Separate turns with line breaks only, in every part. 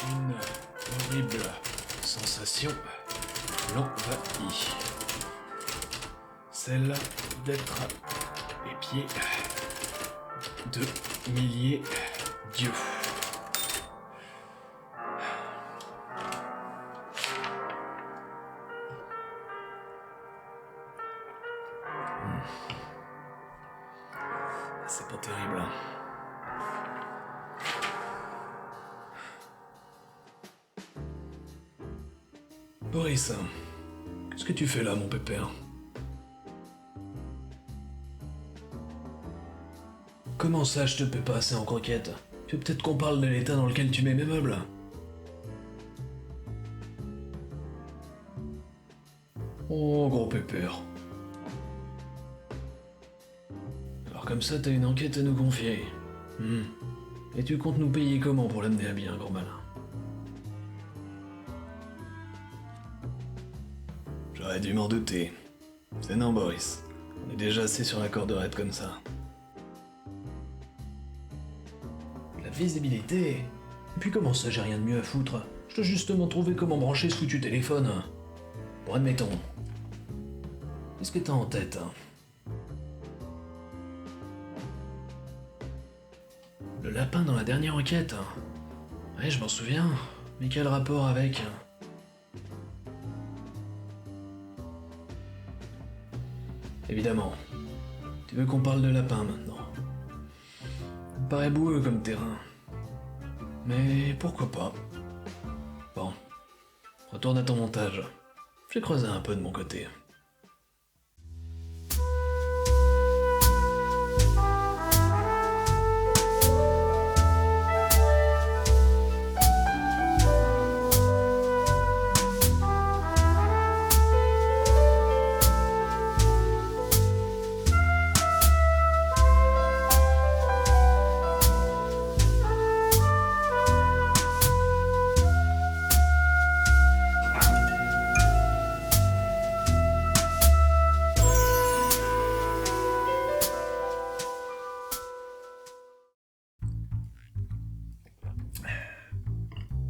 Une horrible sensation l'envahit. Celle d'être épié de milliers d'yeux. C'est pas terrible. Boris, qu'est-ce que tu fais là, mon pépère? Comment ça, je te paie pas assez en croquettes? Tu veux peut-être qu'on parle de l'état dans lequel tu mets mes meubles? Oh, gros pépère. Alors comme ça, t'as une enquête à nous confier. Et tu comptes nous payer comment pour l'amener à bien, gros malin? J'aurais dû m'en douter. C'est non, Boris. On est déjà assez sur la corde raide comme ça. La visibilité? Et puis comment ça, j'ai rien de mieux à foutre? Je dois justement trouver comment brancher ce foutu téléphone. Bon, admettons. Qu'est-ce que t'as en tête? Le lapin dans la dernière enquête? Ouais, je m'en souviens. Mais quel rapport avec? Évidemment. Tu veux qu'on parle de lapin maintenant? Ça me paraît boueux comme terrain. Mais pourquoi pas? Bon. Retourne à ton montage. J'ai creusé un peu de mon côté.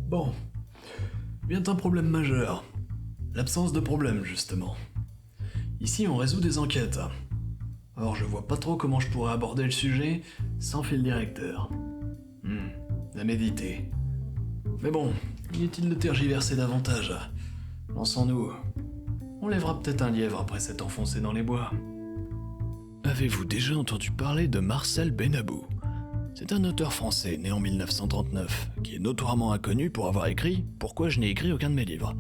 Bon. Vient un problème majeur. L'absence de problème, justement. Ici, on résout des enquêtes. Or, je vois pas trop comment je pourrais aborder le sujet sans fil directeur. À méditer. Mais bon, inutile de tergiverser davantage. Lançons-nous. On lèvera peut-être un lièvre après s'être enfoncé dans les bois. Avez-vous déjà entendu parler de Marcel Benabou? C'est un auteur français né en 1939, qui est notoirement inconnu pour avoir écrit « Pourquoi je n'ai écrit aucun de mes livres ?»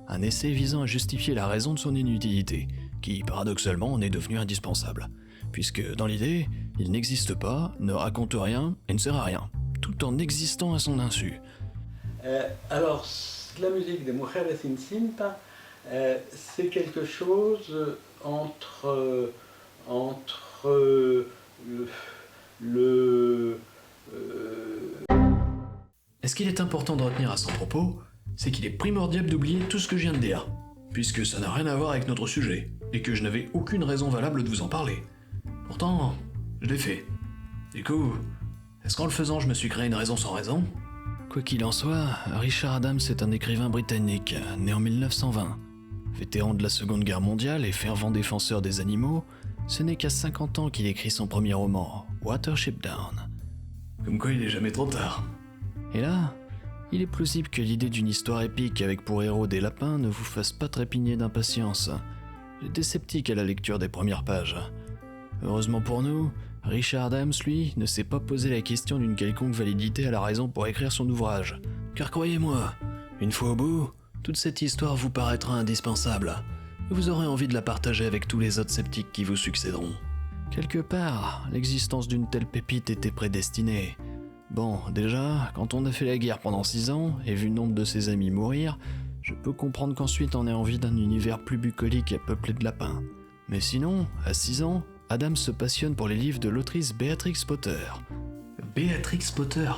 un essai visant à justifier la raison de son inutilité, qui, paradoxalement, en est devenu indispensable, puisque, dans l'idée, il n'existe pas, ne raconte rien et ne sert à rien, tout en existant à son insu.
Alors, la musique des Mujeres sin Cinta, c'est quelque chose entre
Est-ce qu'il est important de retenir à son propos, c'est qu'il est primordial d'oublier tout ce que je viens de dire, puisque ça n'a rien à voir avec notre sujet, et que je n'avais aucune raison valable de vous en parler. Pourtant, je l'ai fait. Du coup, est-ce qu'en le faisant je me suis créé une raison sans raison? Quoi qu'il en soit, Richard Adams est un écrivain britannique, né en 1920. Vétéran de la Seconde Guerre mondiale et fervent défenseur des animaux, ce n'est qu'à 50 ans qu'il écrit son premier roman, Watership Down. Comme quoi il est jamais trop tard. Et là, il est plausible que l'idée d'une histoire épique avec pour héros des lapins ne vous fasse pas trépigner d'impatience. J'étais sceptique à la lecture des premières pages. Heureusement pour nous, Richard Adams, lui, ne s'est pas posé la question d'une quelconque validité à la raison pour écrire son ouvrage. Car croyez-moi, une fois au bout, toute cette histoire vous paraîtra indispensable. Et vous aurez envie de la partager avec tous les autres sceptiques qui vous succéderont. Quelque part, l'existence d'une telle pépite était prédestinée. Bon, déjà, quand on a fait la guerre pendant 6 ans et vu nombre de ses amis mourir, je peux comprendre qu'ensuite on ait envie d'un univers plus bucolique et peuplé de lapins. Mais sinon, à 6 ans, Adam se passionne pour les livres de l'autrice Béatrix Potter. Béatrix Potter?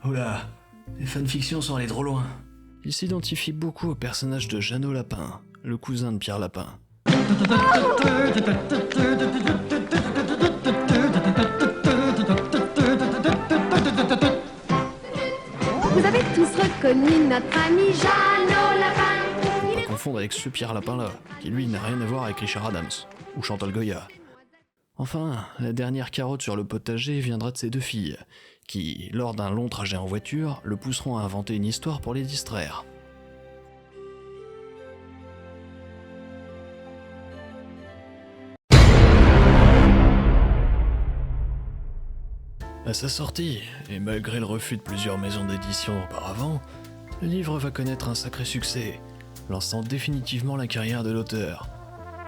Oula, les fanfictions sont allées trop loin. Il s'identifie beaucoup au personnage de Jeannot Lapin, le cousin de Pierre Lapin.
Vous avez tous reconnu notre ami Jeannot Lapin.
On va confondre avec ce Pierre Lapin là, qui lui n'a rien à voir avec Richard Adams, ou Chantal Goya. Enfin, la dernière carotte sur le potager viendra de ses deux filles, qui, lors d'un long trajet en voiture, le pousseront à inventer une histoire pour les distraire. À sa sortie, et malgré le refus de plusieurs maisons d'édition auparavant, le livre va connaître un sacré succès, lançant définitivement la carrière de l'auteur.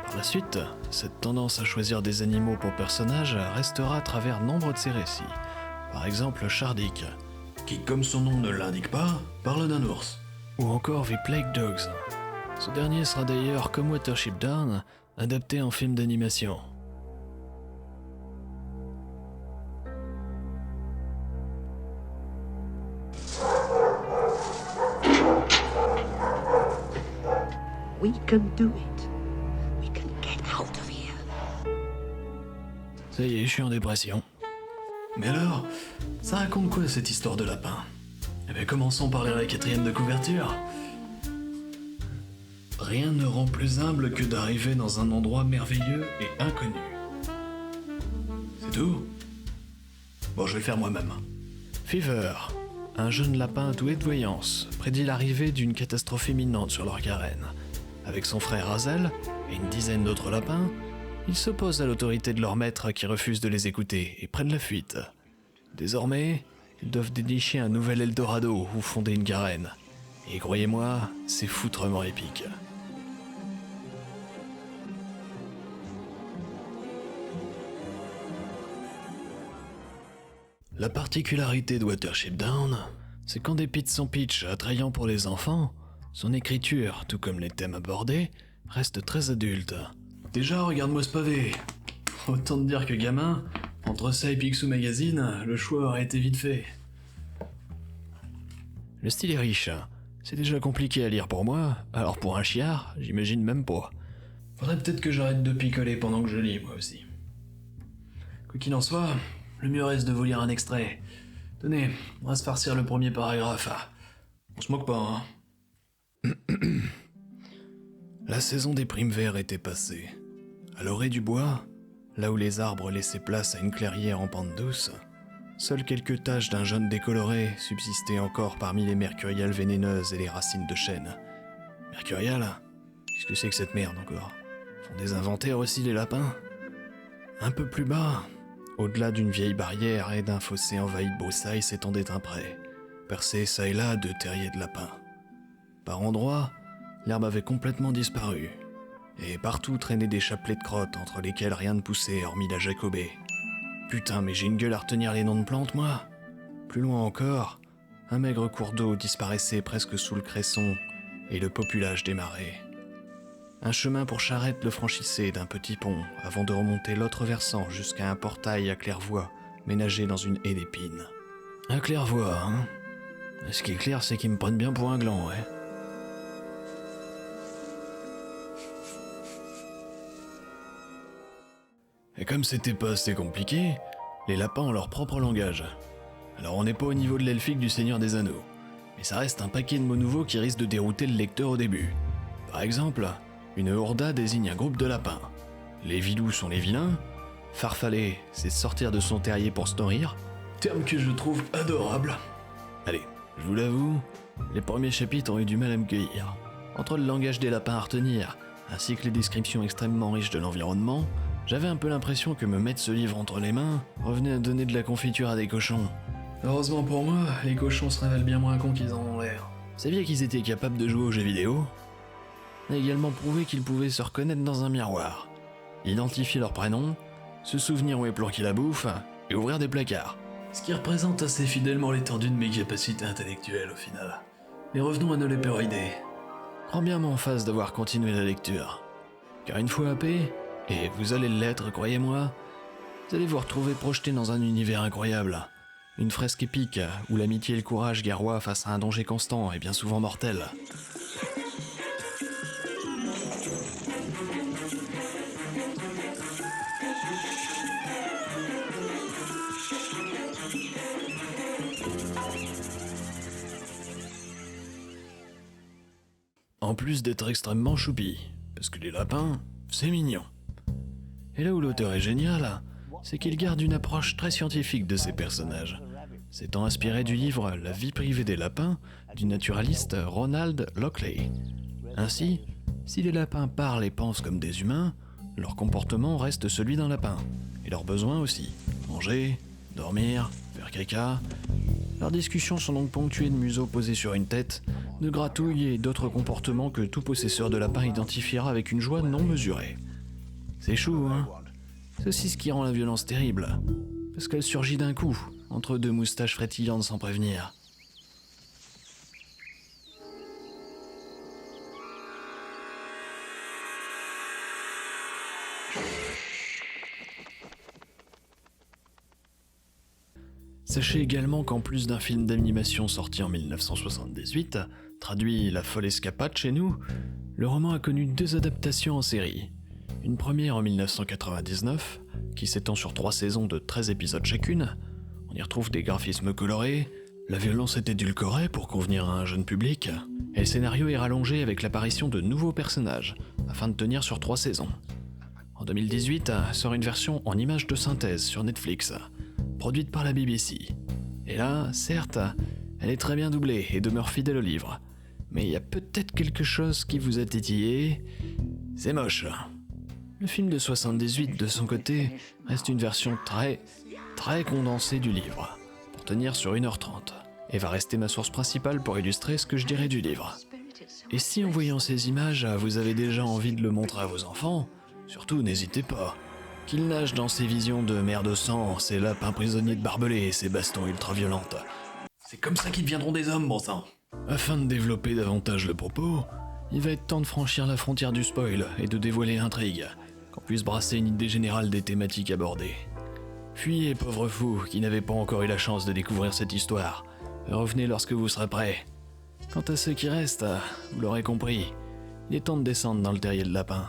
Par la suite, cette tendance à choisir des animaux pour personnages restera à travers nombre de ses récits. Par exemple Shardik, qui, comme son nom ne l'indique pas, parle d'un ours. Ou encore The Plague Dogs. Ce dernier sera d'ailleurs, comme Watership Down, adapté en film d'animation.
We can do it. We can get out of here.
Ça y est, je suis en dépression. Mais alors, ça raconte quoi cette histoire de lapin? Eh bien, commençons par lire la 4e de couverture. Rien ne rend plus humble que d'arriver dans un endroit merveilleux et inconnu. C'est tout? Bon, je vais le faire moi-même. Fever, un jeune lapin doué de voyance, prédit l'arrivée d'une catastrophe imminente sur leur carène. Avec son frère Hazel et une dizaine d'autres lapins, ils s'opposent à l'autorité de leur maître qui refuse de les écouter et prennent la fuite. Désormais, ils doivent dénicher un nouvel Eldorado ou fonder une garenne. Et croyez-moi, c'est foutrement épique. La particularité de Watership Down, c'est qu'en dépit de son pitch attrayant pour les enfants, son écriture, tout comme les thèmes abordés, reste très adulte. Déjà, regarde-moi ce pavé. Autant te dire que gamin, entre ça et Picsou Magazine, le choix aurait été vite fait. Le style est riche. C'est déjà compliqué à lire pour moi, alors pour un chiard, j'imagine même pas. Faudrait peut-être que j'arrête de picoler pendant que je lis, moi aussi. Quoi qu'il en soit, le mieux reste de vous lire un extrait. Tenez, on va se farcir le premier paragraphe. On se moque pas, hein. La saison des primes verts était passée. À l'orée du bois, là où les arbres laissaient place à une clairière en pente douce, seules quelques taches d'un jaune décoloré subsistaient encore parmi les mercuriales vénéneuses et les racines de chêne. Mercurial? Qu'est-ce que c'est que cette merde encore? Font des inventaires aussi les lapins? Un peu plus bas, au-delà d'une vieille barrière et d'un fossé envahi de broussailles s'étendait un pré, percé çà et là de terriers de lapins. Par endroits, l'herbe avait complètement disparu, et partout traînaient des chapelets de crottes entre lesquels rien ne poussait hormis la jacobée. Putain, mais j'ai une gueule à retenir les noms de plantes, moi. Plus loin encore, un maigre cours d'eau disparaissait presque sous le cresson, et le populage des marais. Un chemin pour charrette le franchissait d'un petit pont avant de remonter l'autre versant jusqu'à un portail à claire-voie ménagé dans une haie d'épines. Un claire-voie, hein? Ce qui est clair, c'est qu'ils me prennent bien pour un gland, ouais. Et comme c'était pas assez compliqué, les lapins ont leur propre langage. Alors on n'est pas au niveau de l'elfique du Seigneur des Anneaux, mais ça reste un paquet de mots nouveaux qui risque de dérouter le lecteur au début. Par exemple, une horda désigne un groupe de lapins. Les vilous sont les vilains, farfaller, c'est sortir de son terrier pour se nourrir, terme que je trouve adorable. Allez, je vous l'avoue, les premiers chapitres ont eu du mal à me cueillir. Entre le langage des lapins à retenir, ainsi que les descriptions extrêmement riches de l'environnement, j'avais un peu l'impression que me mettre ce livre entre les mains revenait à donner de la confiture à des cochons. Heureusement pour moi, les cochons se révèlent bien moins cons qu'ils en ont l'air. Saviez qu'ils étaient capables de jouer aux jeux vidéo? On a également prouvé qu'ils pouvaient se reconnaître dans un miroir, identifier leur prénom, se souvenir où est planquée la bouffe, et ouvrir des placards. Ce qui représente assez fidèlement l'étendue de mes capacités intellectuelles au final. Mais revenons à nos léperoidés. Prends bien mon face d'avoir continué la lecture. Car une fois happé, et vous allez l'être, croyez-moi, vous allez vous retrouver projeté dans un univers incroyable. Une fresque épique où l'amitié et le courage guerroient face à un danger constant et bien souvent mortel. En plus d'être extrêmement choupi, parce que les lapins, c'est mignon. Et là où l'auteur est génial, c'est qu'il garde une approche très scientifique de ses personnages, s'étant inspiré du livre La vie privée des lapins du naturaliste Ronald Lockley. Ainsi, si les lapins parlent et pensent comme des humains, leur comportement reste celui d'un lapin, et leurs besoins aussi. Manger, dormir, faire caca. Leurs discussions sont donc ponctuées de museaux posés sur une tête, de gratouilles et d'autres comportements que tout possesseur de lapin identifiera avec une joie non mesurée. C'est chou, hein? C'est aussi ce qui rend la violence terrible, parce qu'elle surgit d'un coup, entre deux moustaches frétillantes sans prévenir. Sachez également qu'en plus d'un film d'animation sorti en 1978, traduit La folle escapade chez nous, le roman a connu 2 adaptations en série. Une première en 1999, qui s'étend sur 3 saisons de 13 épisodes chacune. On y retrouve des graphismes colorés, la violence est édulcorée pour convenir à un jeune public, et le scénario est rallongé avec l'apparition de nouveaux personnages, afin de tenir sur 3 saisons. En 2018, sort une version en images de synthèse sur Netflix, produite par la BBC. Et là, certes, elle est très bien doublée et demeure fidèle au livre. Mais il y a peut-être quelque chose qui vous a titillé. C'est moche. Le film de 78, de son côté, reste une version très condensée du livre, pour tenir sur 1h30, et va rester ma source principale pour illustrer ce que je dirais du livre. Et si en voyant ces images, vous avez déjà envie de le montrer à vos enfants, surtout n'hésitez pas. Qu'ils nagent dans ces visions de mer de sang, ces lapins prisonniers de barbelés et ces bastons ultra-violentes. C'est comme ça qu'ils deviendront des hommes, bon sang. Afin de développer davantage le propos, il va être temps de franchir la frontière du spoil et de dévoiler l'intrigue, qu'on puisse brasser une idée générale des thématiques abordées. Fuyez, pauvres fous qui n'avaient pas encore eu la chance de découvrir cette histoire. Revenez lorsque vous serez prêts. Quant à ceux qui restent, vous l'aurez compris, il est temps de descendre dans le terrier de lapin.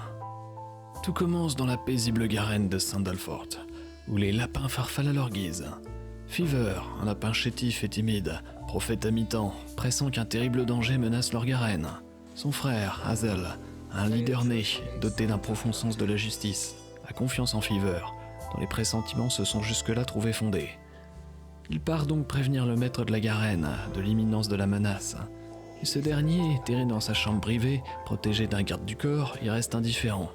Tout commence dans la paisible garenne de Sandalford, où les lapins farfalent à leur guise. Fever, un lapin chétif et timide, prophète à mi-temps, pressant qu'un terrible danger menace leur garenne. Son frère, Hazel, un leader né, doté d'un profond sens de la justice, a confiance en Fever, dont les pressentiments se sont jusque-là trouvés fondés. Il part donc prévenir le maître de la garenne de l'imminence de la menace. Et ce dernier, terré dans sa chambre privée, protégé d'un garde du corps, y reste indifférent.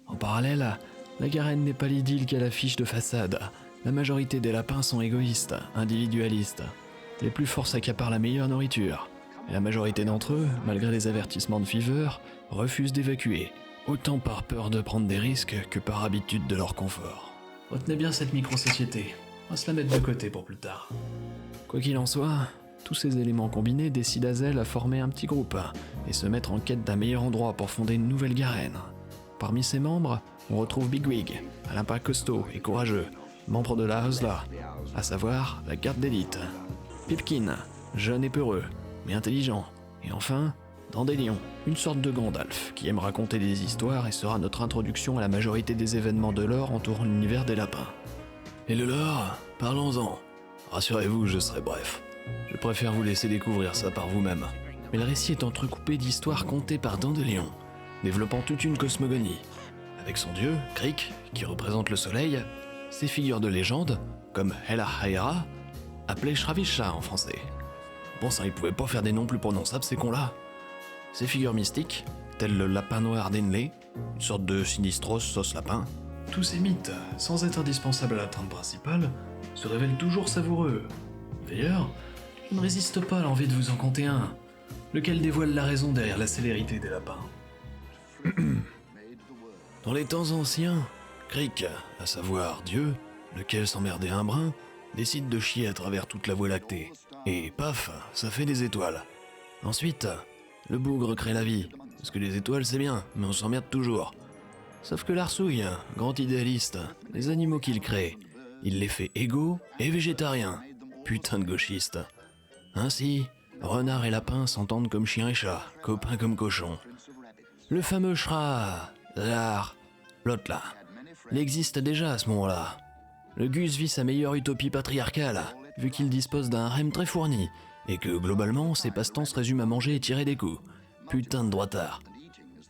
En parallèle, la garenne n'est pas l'idylle qu'elle affiche de façade. La majorité des lapins sont égoïstes, individualistes. Les plus forts s'accaparent la meilleure nourriture. Et la majorité d'entre eux, malgré les avertissements de Fever, refusent d'évacuer, autant par peur de prendre des risques que par habitude de leur confort. Retenez bien cette micro-société. On va se la mettre de côté pour plus tard. Quoi qu'il en soit, tous ces éléments combinés décident Hazel à former un petit groupe et se mettre en quête d'un meilleur endroit pour fonder une nouvelle garenne. Parmi ses membres, on retrouve Bigwig, un lapin costaud et courageux, membre de la Husla, à savoir la garde d'élite. Pipkin, jeune et peureux, mais intelligent. Et enfin, Dandelion, une sorte de Gandalf, qui aime raconter des histoires et sera notre introduction à la majorité des événements de lore entourant l'univers des lapins. Et le lore, parlons-en. Rassurez-vous, je serai bref. Je préfère vous laisser découvrir ça par vous-même. Mais le récit est entrecoupé d'histoires contées par Dandelion, développant toute une cosmogonie, avec son dieu, Crick, qui représente le soleil, ses figures de légende, comme Hela-Haera, appelée Shravisha en français. Bon sang, ils pouvaient pas faire des noms plus prononçables ces cons-là. Ses figures mystiques, telles le lapin noir d'Henley, une sorte de Sinistros sauce lapin. Tous ces mythes, sans être indispensables à la trame principale, se révèlent toujours savoureux. D'ailleurs, je ne résiste pas à l'envie de vous en conter un, lequel dévoile la raison derrière la célérité des lapins. Dans les temps anciens, Crick, à savoir Dieu, lequel s'emmerdait un brin, décide de chier à travers toute la Voie lactée. Et paf, ça fait des étoiles. Ensuite, le bougre crée la vie, parce que les étoiles c'est bien, mais on s'emmerde toujours. Sauf que l'Arsouille, grand idéaliste, les animaux qu'il crée, il les fait égaux et végétariens. Putain de gauchiste. Ainsi, renard et lapin s'entendent comme chien et chat, copains comme cochons. Le fameux l'autre là, Il existe déjà à ce moment-là. Le Gus vit sa meilleure utopie patriarcale, vu qu'il dispose d'un harem très fourni, et que globalement, ses passe-temps se résument à manger et tirer des coups. Putain de droitard.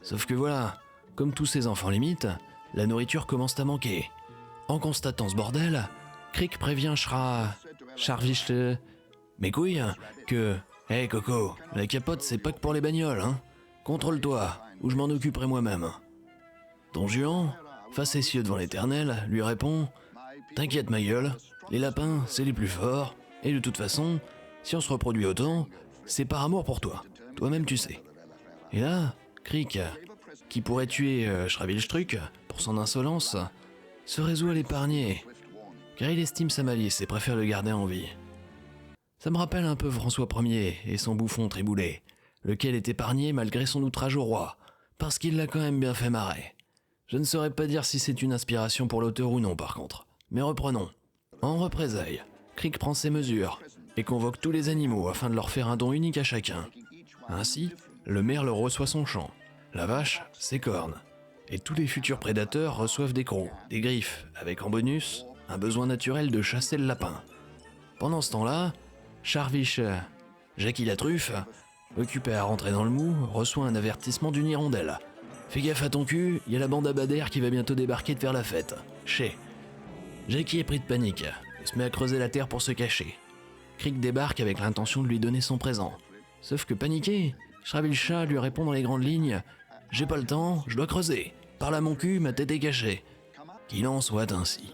Sauf que voilà, comme tous ces enfants limites, la nourriture commence à manquer. En constatant ce bordel, Crick prévient Charviche, mes couilles, que « Hey Coco, la capote c'est pas que pour les bagnoles, hein. Contrôle-toi, ou je m'en occuperai moi-même. » Don Juan, facétieux devant l'Éternel, lui répond « T'inquiète ma gueule, les lapins c'est les plus forts, et de toute façon, si on se reproduit autant, c'est par amour pour toi, toi-même tu sais. » Et là, Crick, qui pourrait tuer Schravilstruc pour son insolence, se résout à l'épargner, car il estime sa malice et préfère le garder en vie. Ça me rappelle un peu François Ier et son bouffon Triboulet, lequel est épargné malgré son outrage au roi, parce qu'il l'a quand même bien fait marrer. Je ne saurais pas dire si c'est une inspiration pour l'auteur ou non par contre, mais reprenons. En représailles, Crick prend ses mesures et convoque tous les animaux afin de leur faire un don unique à chacun. Ainsi, le merle reçoit son champ, la vache ses cornes, et tous les futurs prédateurs reçoivent des crocs, des griffes, avec en bonus un besoin naturel de chasser le lapin. Pendant ce temps-là, Charviche, Jackie la truffe, occupé à rentrer dans le mou, reçoit un avertissement d'une hirondelle. Fais gaffe à ton cul, y a la bande à Bader qui va bientôt débarquer de faire la fête. Chez. Jackie est pris de panique et se met à creuser la terre pour se cacher. Crick débarque avec l'intention de lui donner son présent. Sauf que paniqué, Schravilcha lui répond dans les grandes lignes « J'ai pas le temps, je dois creuser. Par là mon cul, ma tête est cachée. » Qu'il en soit ainsi.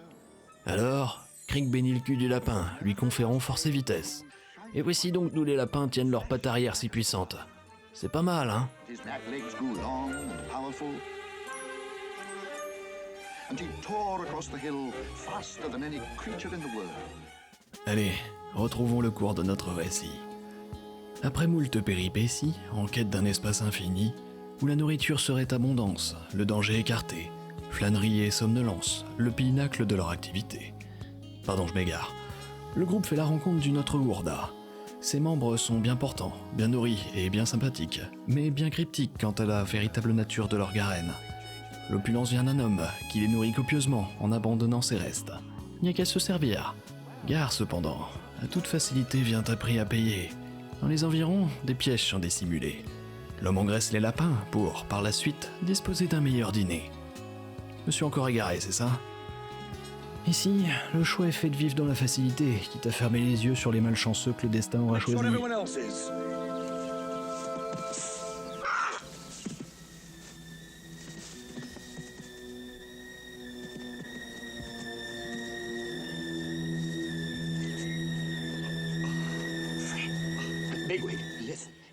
Alors, Crick bénit le cul du lapin, lui conférant force et vitesse. Et voici donc d'où les lapins tiennent leurs pattes arrière si puissantes. C'est pas mal, hein?
His back legs grew long and powerful, and he tore across the hill faster than any creature in the world.
Allez, retrouvons le cours de notre récit. Après moult péripéties, en quête d'un espace infini, où la nourriture serait abondance, le danger écarté, flânerie et somnolence, le pinacle de leur activité. Pardon, je m'égare. Le groupe fait la rencontre d'une autre Gourda. Ses membres sont bien portants, bien nourris et bien sympathiques, mais bien cryptiques quant à la véritable nature de leur garenne. L'opulence vient d'un homme qui les nourrit copieusement en abandonnant ses restes. Il n'y a qu'à se servir. Gare cependant, à toute facilité vient un prix à payer. Dans les environs, des pièges sont dissimulés. L'homme engraisse les lapins pour, par la suite, disposer d'un meilleur dîner. Je me suis encore égaré, c'est ça? Ici, le choix est fait de vivre dans la facilité, quitte à fermer les yeux sur les malchanceux que le destin aura choisis.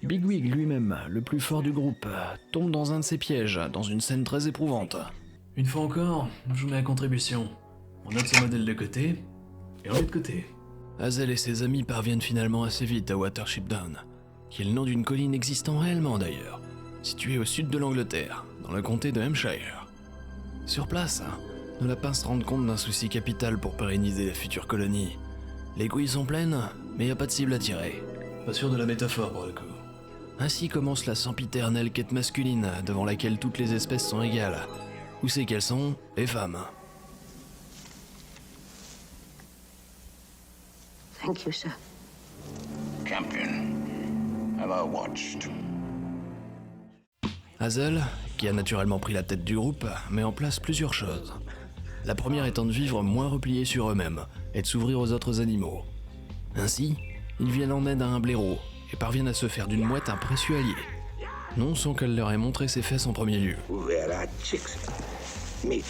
Bigwig lui-même, le plus fort du groupe, tombe dans un de ses pièges, dans une scène très éprouvante. Une fois encore, je vous mets à contribution. On note son modèle de côté, et on met de côté. Hazel et ses amis parviennent finalement assez vite à Watership Down, qui est le nom d'une colline existant réellement d'ailleurs, située au sud de l'Angleterre, dans le comté de Hampshire. Sur place, nos lapins se rendent compte d'un souci capital pour pérenniser la future colonie. Les couilles sont pleines, mais y a pas de cible à tirer. Pas sûr de la métaphore pour le coup. Ainsi commence la sempiternelle quête masculine, devant laquelle toutes les espèces sont égales. Où c'est qu'elles sont? Les femmes.
Thank you, sir.
Champion, have I watched?
Hazel, qui a naturellement pris la tête du groupe, met en place plusieurs choses. La première étant de vivre moins repliés sur eux-mêmes et de s'ouvrir aux autres animaux. Ainsi, ils viennent en aide à un blaireau et parviennent à se faire d'une mouette un précieux allié. Non sans qu'elle leur ait montré ses fesses en premier lieu.
Where are chicks? Meat.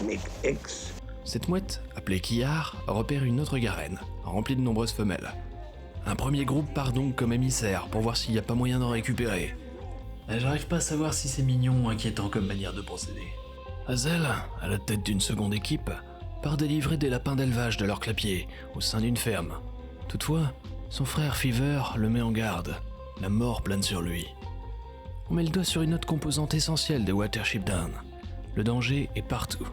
Make eggs.
Cette mouette, appelée Kiar, repère une autre garenne, remplie de nombreuses femelles. Un premier groupe part donc comme émissaire pour voir s'il n'y a pas moyen d'en récupérer. J'arrive pas à savoir si c'est mignon ou inquiétant comme manière de procéder. Hazel, à la tête d'une seconde équipe, part délivrer des lapins d'élevage de leur clapier au sein d'une ferme. Toutefois, son frère Fever le met en garde. La mort plane sur lui. On met le doigt sur une autre composante essentielle de Watership Down. Le danger est partout.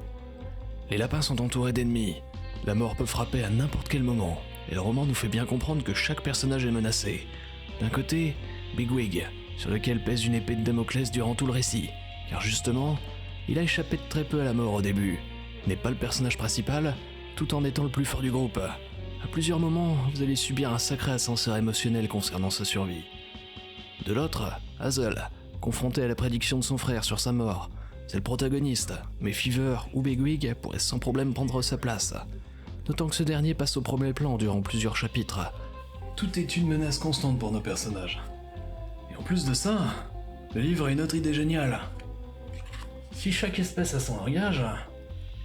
Les lapins sont entourés d'ennemis. La mort peut frapper à n'importe quel moment, et le roman nous fait bien comprendre que chaque personnage est menacé. D'un côté, Bigwig, sur lequel pèse une épée de Damoclès durant tout le récit, car justement, il a échappé de très peu à la mort au début. n'est pas le personnage principal, tout en étant le plus fort du groupe. À plusieurs moments, vous allez subir un sacré ascenseur émotionnel concernant sa survie. De l'autre, Hazel, confronté à la prédiction de son frère sur sa mort, c'est le protagoniste, mais Fever ou Bigwig pourraient sans problème prendre sa place. D'autant que ce dernier passe au premier plan durant plusieurs chapitres. Tout est une menace constante pour nos personnages. Et en plus de ça, le livre a une autre idée géniale. Si chaque espèce a son langage,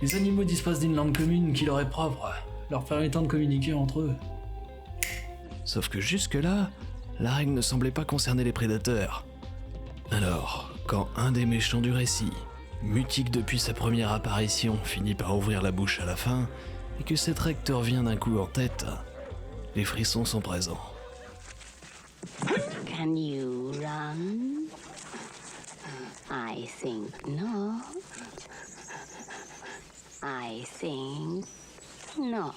les animaux disposent d'une langue commune qui leur est propre, leur permettant de communiquer entre eux. Sauf que jusque-là, la règle ne semblait pas concerner les prédateurs. Alors, quand un des méchants du récit, mutique depuis sa première apparition, finit par ouvrir la bouche à la fin, et que cette règle te revient d'un coup en tête, les frissons sont présents.
Can you run? I think not. I think not.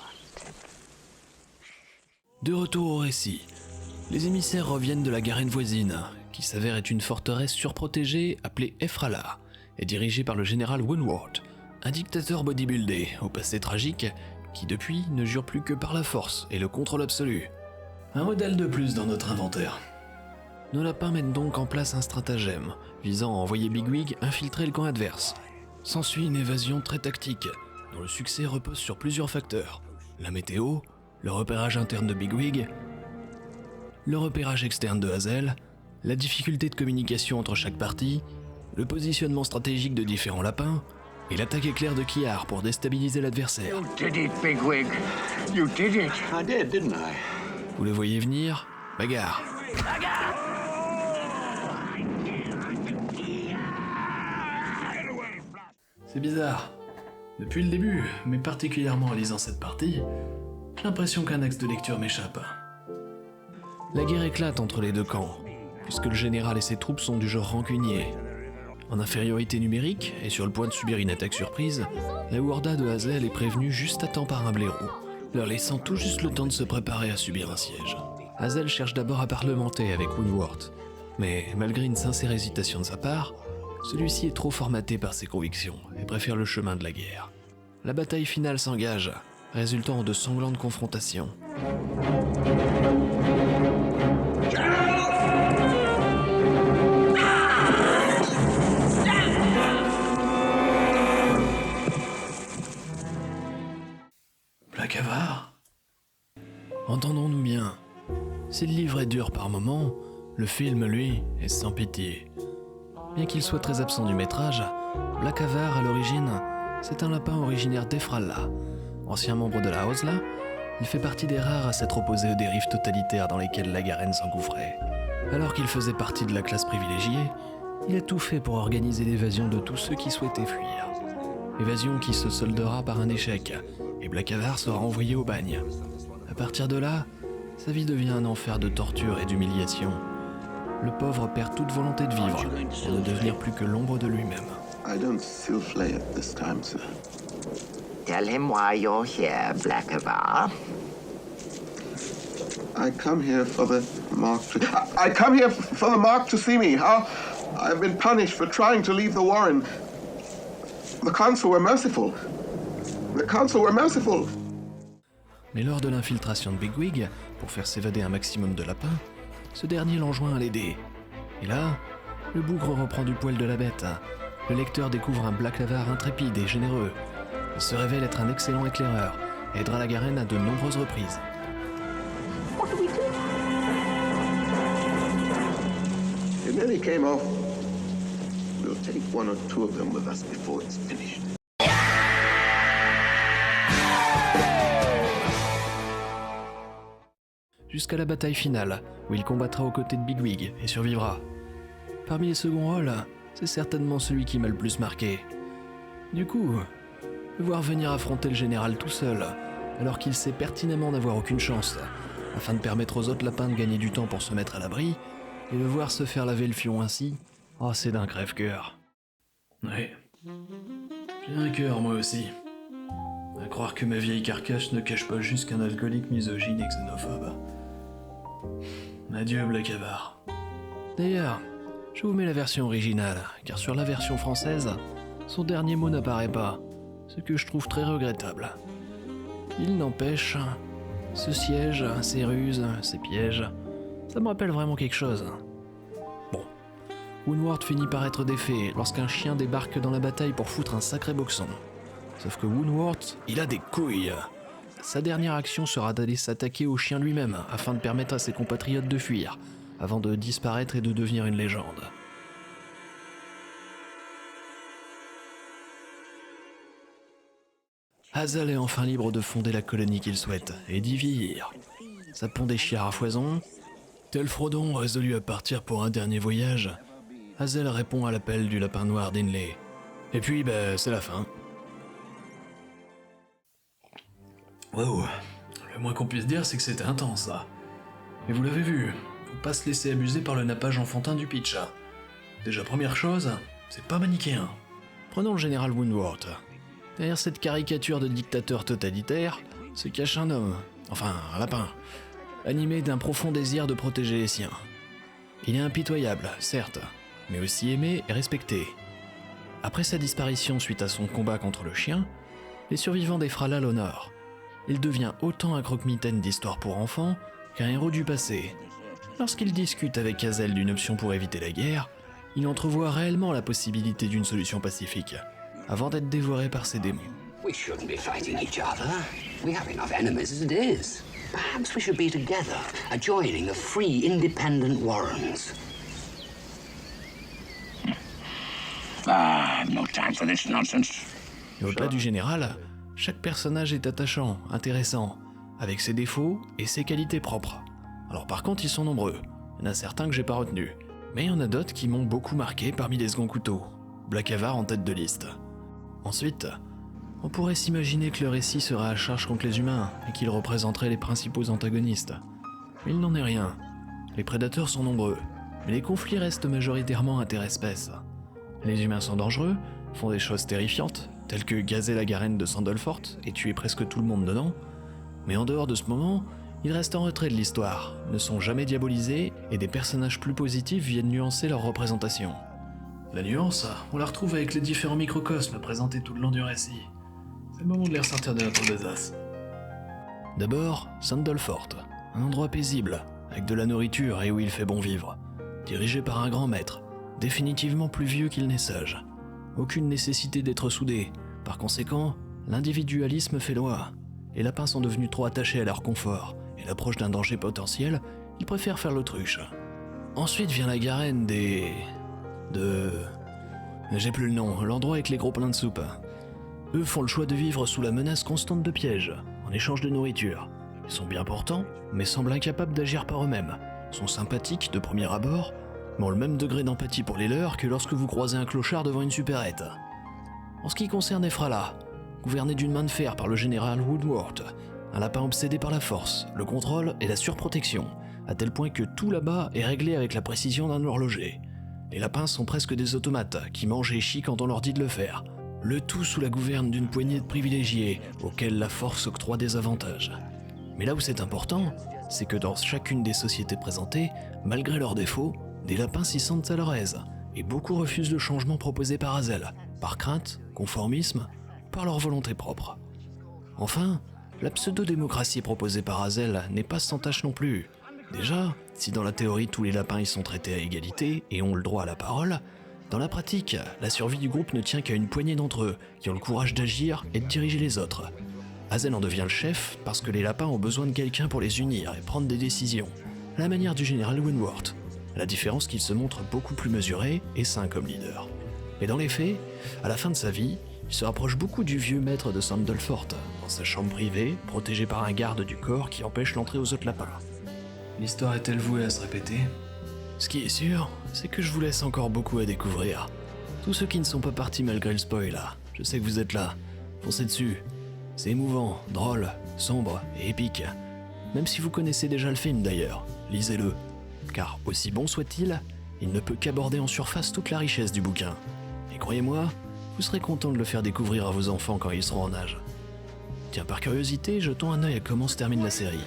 De retour au récit, les émissaires reviennent de la Garenne voisine, qui s'avère être une forteresse surprotégée appelée Efrala, et dirigée par le général Woodward, un dictateur bodybuildé au passé tragique, qui depuis ne jure plus que par la force et le contrôle absolu. Un modèle de plus dans notre inventaire. Nos lapins mettent donc en place un stratagème, visant à envoyer Bigwig infiltrer le camp adverse. S'ensuit une évasion très tactique, dont le succès repose sur plusieurs facteurs. La météo, le repérage interne de Bigwig, le repérage externe de Hazel, la difficulté de communication entre chaque partie, le positionnement stratégique de différents lapins, et l'attaque éclair de Kiar pour déstabiliser l'adversaire.
You did it, Bigwig. You did it.
I did, didn't I?
Vous le voyez venir, bagarre. C'est bizarre. Depuis le début, mais particulièrement en lisant cette partie, j'ai l'impression qu'un axe de lecture m'échappe. La guerre éclate entre les deux camps, puisque le général et ses troupes sont du genre rancunier. En infériorité numérique, et sur le point de subir une attaque surprise, la Warda de Hazel est prévenue juste à temps par un blaireau, leur laissant tout juste le temps de se préparer à subir un siège. Hazel cherche d'abord à parlementer avec Woodward, mais malgré une sincère hésitation de sa part, celui-ci est trop formaté par ses convictions et préfère le chemin de la guerre. La bataille finale s'engage, résultant en de sanglantes confrontations. Blackavard ? Entendons-nous bien. Si le livre est dur par moments, le film, lui, est sans pitié. Bien qu'il soit très absent du métrage, Blackavard, à l'origine, c'est un lapin originaire d'Efralla. Ancien membre de la Hosla, il fait partie des rares à s'être opposé aux dérives totalitaires dans lesquelles la Garenne s'engouffrait. Alors qu'il faisait partie de la classe privilégiée, il a tout fait pour organiser l'évasion de tous ceux qui souhaitaient fuir. Évasion qui se soldera par un échec, et Blackavard sera envoyé au bagne. À partir de là, sa vie devient un enfer de torture et d'humiliation. Le pauvre perd toute volonté de vivre, pour ne devenir plus que l'ombre de lui-même.
I don't souffle at this time, sir.
Tell him why you're here, Blackavard.
I come here for the mark to... I come here for the mark to see me. I've been punished for trying to leave the Warren. The council were merciful. The council were merciful.
Mais lors de l'infiltration de Bigwig, pour faire s'évader un maximum de lapins, ce dernier l'enjoint à l'aider. Et là, le bougre reprend du poil de la bête. Le lecteur découvre un Blackavard intrépide et généreux. Il se révèle être un excellent éclaireur et aidera la Garenne à de nombreuses reprises.
It nearly came off. We'll take one or two of them with us before it's finished.
Jusqu'à la bataille finale, où il combattra aux côtés de Bigwig et survivra. Parmi les seconds rôles, c'est certainement celui qui m'a le plus marqué. Du coup, le voir venir affronter le général tout seul, alors qu'il sait pertinemment n'avoir aucune chance, afin de permettre aux autres lapins de gagner du temps pour se mettre à l'abri, et le voir se faire laver le fion ainsi, oh c'est d'un crève-cœur. Ouais, j'ai un cœur moi aussi. À croire que ma vieille carcasse ne cache pas juste qu'un alcoolique misogyne et xénophobe. Adieu Blackavard. D'ailleurs, je vous mets la version originale, car sur la version française, son dernier mot n'apparaît pas. ce que je trouve très regrettable. Il n'empêche, ce siège, ces ruses, ces pièges, ça me rappelle vraiment quelque chose. Bon, Woundwort finit par être défait lorsqu'un chien débarque dans la bataille pour foutre un sacré boxon. Sauf que Woundwort, il a des couilles. Sa dernière action sera d'aller s'attaquer au chien lui-même afin de permettre à ses compatriotes de fuir, avant de disparaître et de devenir une légende. Hazel est enfin libre de fonder la colonie qu'il souhaite et d'y vieillir. Sa pont des chiards à foison. Tel Frodon résolu à partir pour un dernier voyage, Hazel répond à l'appel du lapin noir d'Inley. Et puis, c'est la fin. Wow, le moins qu'on puisse dire, c'est que c'était intense, ça. Et vous l'avez vu, faut pas se laisser abuser par le nappage enfantin du pitch. Déjà, première chose, c'est pas manichéen. Prenons le général Woundwort. Derrière cette caricature de dictateur totalitaire se cache un homme, enfin un lapin, animé d'un profond désir de protéger les siens. Il est impitoyable, certes, mais aussi aimé et respecté. Après sa disparition suite à son combat contre le chien, les survivants des Frala l'honorent. Il devient autant un croque-mitaine d'histoire pour enfants qu'un héros du passé. Lorsqu'il discute avec Hazel d'une option pour éviter la guerre, il entrevoit réellement la possibilité d'une solution pacifique, avant d'être dévoré par ses démons.
We shouldn't be fighting each other. We have enough enemies as it is. Perhaps we should be together, joining the free, independent Warrens. No time for this nonsense.
Et au-delà du général, chaque personnage est attachant, intéressant, avec ses défauts et ses qualités propres. Alors par contre, ils sont nombreux. Il y en a certains que j'ai pas retenus. Mais il y en a d'autres qui m'ont beaucoup marqué parmi les seconds couteaux. Blackavar en tête de liste. Ensuite, on pourrait s'imaginer que le récit sera à charge contre les humains et qu'il représenterait les principaux antagonistes. Mais il n'en est rien. Les prédateurs sont nombreux, mais les conflits restent majoritairement interespèces. Les humains sont dangereux, font des choses terrifiantes, telles que gazer la garenne de Sandalfort et tuer presque tout le monde dedans, mais en dehors de ce moment, ils restent en retrait de l'histoire, ne sont jamais diabolisés et des personnages plus positifs viennent nuancer leur représentation. La nuance, on la retrouve avec les différents microcosmes présentés tout le long du récit. C'est le moment de les ressortir de notre besace. D'abord, Sandalfort, un endroit paisible, avec de la nourriture et où il fait bon vivre. Dirigé par un grand maître, définitivement plus vieux qu'il n'est sage. Aucune nécessité d'être soudé, par conséquent, l'individualisme fait loi. Les lapins sont devenus trop attachés à leur confort, et l'approche d'un danger potentiel, ils préfèrent faire l'autruche. Ensuite vient la garenne J'ai plus le nom, l'endroit avec les gros pleins de soupe. Eux font le choix de vivre sous la menace constante de pièges, en échange de nourriture. Ils sont bien portants, mais semblent incapables d'agir par eux-mêmes. Sont sympathiques de premier abord, mais ont le même degré d'empathie pour les leurs que lorsque vous croisez un clochard devant une supérette. En ce qui concerne Efrala, gouverné d'une main de fer par le général Woundwort, un lapin obsédé par la force, le contrôle et la surprotection, à tel point que tout là-bas est réglé avec la précision d'un horloger. Les lapins sont presque des automates qui mangent et chient quand on leur dit de le faire. Le tout sous la gouverne d'une poignée de privilégiés auxquels la force octroie des avantages. Mais là où c'est important, c'est que dans chacune des sociétés présentées, malgré leurs défauts, des lapins s'y sentent à leur aise, et beaucoup refusent le changement proposé par Hazel, par crainte, conformisme, par leur volonté propre. Enfin, la pseudo-démocratie proposée par Hazel n'est pas sans tâche non plus. Déjà, si dans la théorie tous les lapins y sont traités à égalité et ont le droit à la parole, dans la pratique, la survie du groupe ne tient qu'à une poignée d'entre eux qui ont le courage d'agir et de diriger les autres. Hazel en devient le chef parce que les lapins ont besoin de quelqu'un pour les unir et prendre des décisions, à la manière du général Woundwort. La différence qu'il se montre beaucoup plus mesuré et sain comme leader. Et dans les faits, à la fin de sa vie, il se rapproche beaucoup du vieux maître de Sandalfort, dans sa chambre privée, protégé par un garde du corps qui empêche l'entrée aux autres lapins. L'histoire est-elle vouée à se répéter ? Ce qui est sûr, c'est que je vous laisse encore beaucoup à découvrir. Tous ceux qui ne sont pas partis malgré le spoil, je sais que vous êtes là. Foncez dessus. C'est émouvant, drôle, sombre et épique. Même si vous connaissez déjà le film d'ailleurs, lisez-le. Car aussi bon soit-il, il ne peut qu'aborder en surface toute la richesse du bouquin. Et croyez-moi, vous serez content de le faire découvrir à vos enfants quand ils seront en âge. Tiens, par curiosité, jetons un œil à comment se termine la série.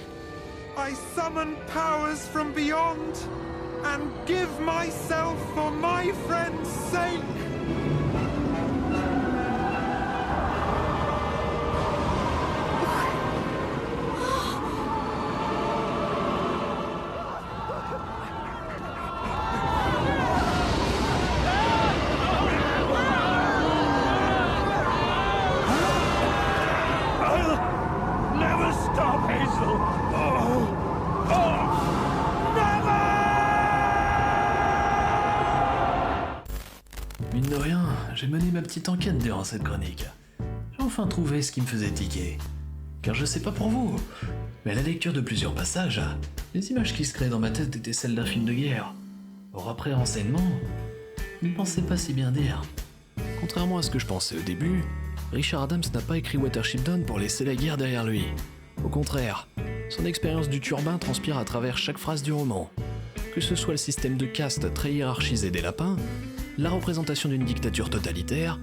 I summon powers from beyond and give myself for my friend's sake.
j'ai mené ma petite enquête durant cette chronique. J'ai enfin trouvé ce qui me faisait tiquer. Car je sais pas pour vous, mais à la lecture de plusieurs passages, les images qui se créaient dans ma tête étaient celles d'un film de guerre. Or après renseignement, je ne pensais pas si bien dire. Contrairement à ce que je pensais au début, Richard Adams n'a pas écrit Watership Down pour laisser la guerre derrière lui. Au contraire, son expérience du turbin transpire à travers chaque phrase du roman. Que ce soit le système de caste très hiérarchisé des lapins, la représentation d'une dictature totalitaire,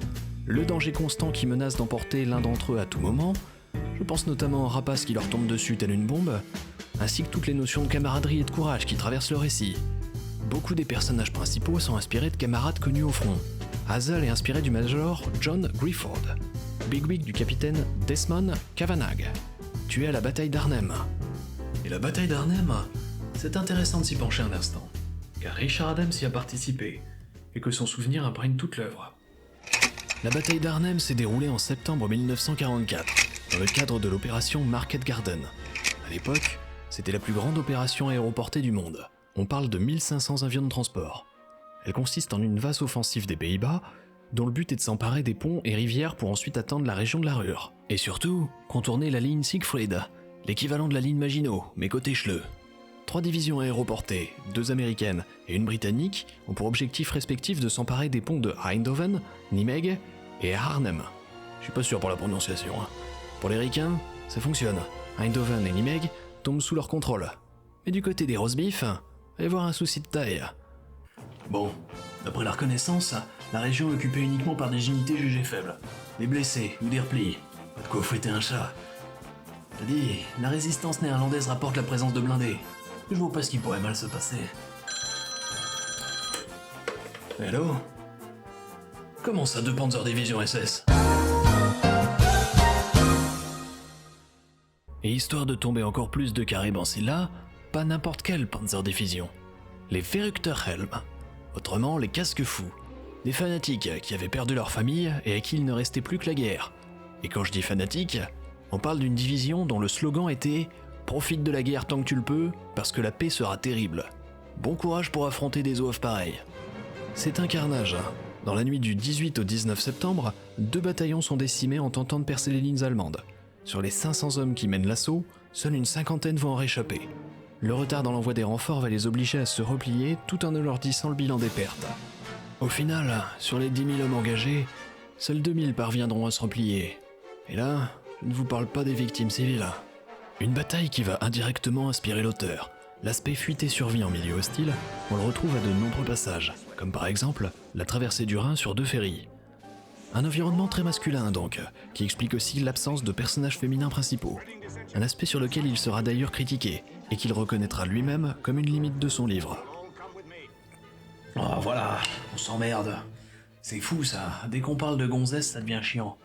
le danger constant qui menace d'emporter l'un d'entre eux à tout moment, je pense notamment au rapace qui leur tombe dessus tel une bombe, ainsi que toutes les notions de camaraderie et de courage qui traversent le récit. Beaucoup des personnages principaux sont inspirés de camarades connus au front. Hazel est inspiré du major John Grifford, bigwig du capitaine Desmond Cavanagh, tué à la bataille d'Arnhem. Et la bataille d'Arnhem, c'est intéressant de s'y pencher un instant, car Richard Adams y a participé, et que son souvenir imprègne toute l'œuvre. La bataille d'Arnhem s'est déroulée en septembre 1944, dans le cadre de l'opération Market Garden. À l'époque, c'était la plus grande opération aéroportée du monde. On parle de 1500 avions de transport. Elle consiste en une vaste offensive des Pays-Bas, dont le but est de s'emparer des ponts et rivières pour ensuite atteindre la région de la Ruhr. Et surtout, contourner la ligne Siegfried, l'équivalent de la ligne Maginot, mais côté Schleu. 3 divisions aéroportées, 2 américaines et une britannique, ont pour objectif respectif de s'emparer des ponts de Eindhoven, Nijmegen et Arnhem. Je suis pas sûr pour la prononciation. Pour les ricains, ça fonctionne. Eindhoven et Nijmegen tombent sous leur contrôle. Mais du côté des roast-beef, il va y avoir un souci de taille. Bon, d'après la reconnaissance, la région est occupée uniquement par des unités jugées faibles, des blessés ou des replis. Pas de quoi fouetter un chat. Je te dis, la résistance néerlandaise rapporte la présence de blindés. Je vois pas ce qui pourrait mal se passer. Hello ? Comment ça, 2 Panzerdivision SS ? Et histoire de tomber encore plus de carib en là, pas n'importe quelle Panzerdivision. Les Verrückterhelm, autrement les casques fous. Des fanatiques qui avaient perdu leur famille et à qui il ne restait plus que la guerre. Et quand je dis fanatiques, on parle d'une division dont le slogan était « Profite de la guerre tant que tu le peux, parce que la paix sera terrible. Bon courage pour affronter des zouaves pareils. » C'est un carnage. Dans la nuit du 18 au 19 septembre, 2 bataillons sont décimés en tentant de percer les lignes allemandes. Sur les 500 hommes qui mènent l'assaut, seule une 50aine vont en réchapper. Le retard dans l'envoi des renforts va les obliger à se replier tout en ne leur disant le bilan des pertes. Au final, sur les 10 000 hommes engagés, seuls 2 000 parviendront à se replier. Et là, je ne vous parle pas des victimes civiles. Une bataille qui va indirectement inspirer l'auteur. L'aspect fuite et survie en milieu hostile, on le retrouve à de nombreux passages, comme par exemple la traversée du Rhin sur 2 ferries. Un environnement très masculin donc, qui explique aussi l'absence de personnages féminins principaux. Un aspect sur lequel il sera d'ailleurs critiqué, et qu'il reconnaîtra lui-même comme une limite de son livre. Oh voilà, on s'emmerde. C'est fou ça, dès qu'on parle de gonzesse ça devient chiant.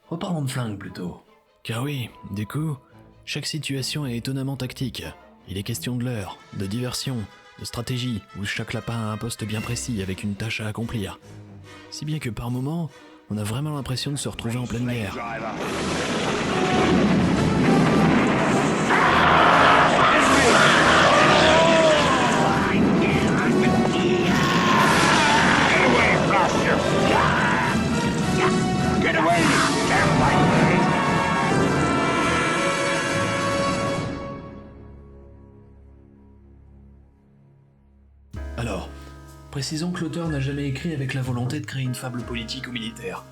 Reparlons de flingue plutôt. Car oui, du coup, chaque situation est étonnamment tactique. Il est question de l'heure, de diversion, de stratégie, où chaque lapin a un poste bien précis avec une tâche à accomplir. Si bien que par moments, on a vraiment l'impression de se retrouver en pleine guerre. Alors, précisons que l'auteur n'a jamais écrit avec la volonté de créer une fable politique ou militaire,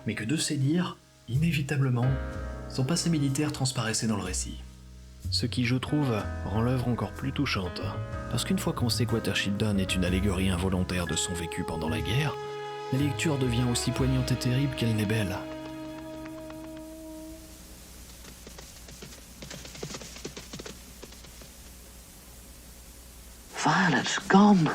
mais que de ses dires, inévitablement, son passé militaire transparaissait dans le récit. Ce qui, je trouve, rend l'œuvre encore plus touchante, parce qu'une fois qu'on sait que Watership Down est une allégorie involontaire de son vécu pendant la guerre, la lecture devient aussi poignante et terrible qu'elle n'est belle.
Violet's gone.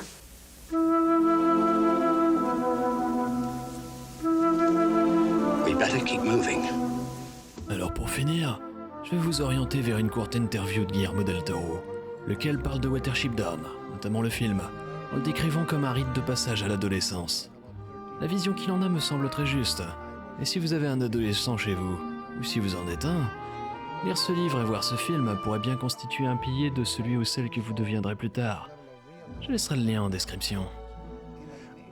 We better keep moving.
Alors pour finir, je vais vous orienter vers une courte interview de Guillermo del Toro, lequel parle de Watership Down, notamment le film, en le décrivant comme un rite de passage à l'adolescence. La vision qu'il en a me semble très juste, et si vous avez un adolescent chez vous, ou si vous en êtes un, lire ce livre et voir ce film pourrait bien constituer un pilier de celui ou celle que vous deviendrez plus tard. Je laisserai le lien en description.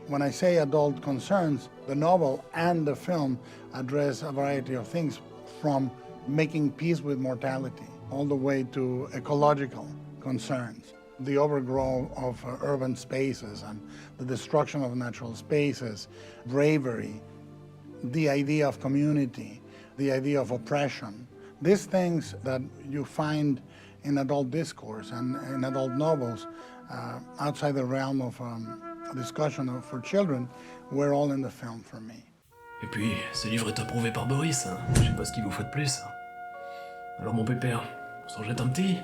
When I say adult concerns, the novel and the film address a variety of things, from making peace with mortality all the way to ecological concerns, the overgrowth of urban spaces and the destruction of natural spaces, bravery, the idea of community, the idea of oppression. These things that you find in adult discourse and in adult novels outside the realm of discussion for children were all in the film for me.
Et puis, ce livre est approuvé par Boris, hein. Je sais pas ce qu'il vous faut de plus. Alors mon pépère, on s'en jette un petit?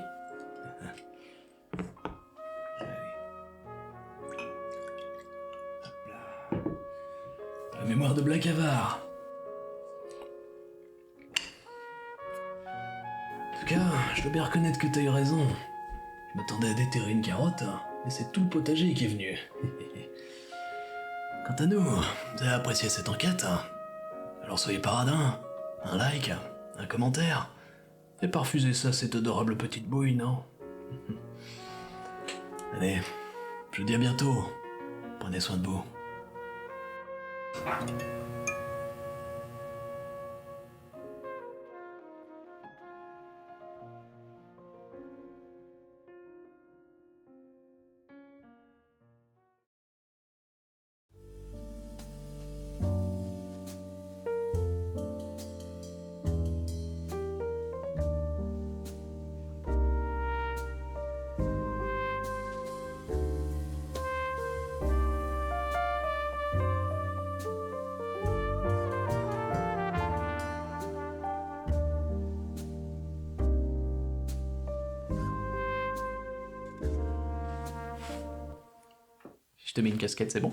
La mémoire de Black Avare. En tout cas, je dois bien reconnaître que t'as eu raison. Je m'attendais à déterrer une carotte, mais c'est tout le potager qui est venu. Quant à nous, vous avez apprécié cette enquête? Alors soyez paradins, un like, un commentaire, et pas refuser ça, cette adorable petite bouille, non? Allez, je vous dis à bientôt. Prenez soin de vous. Je te mets une casquette, c'est bon?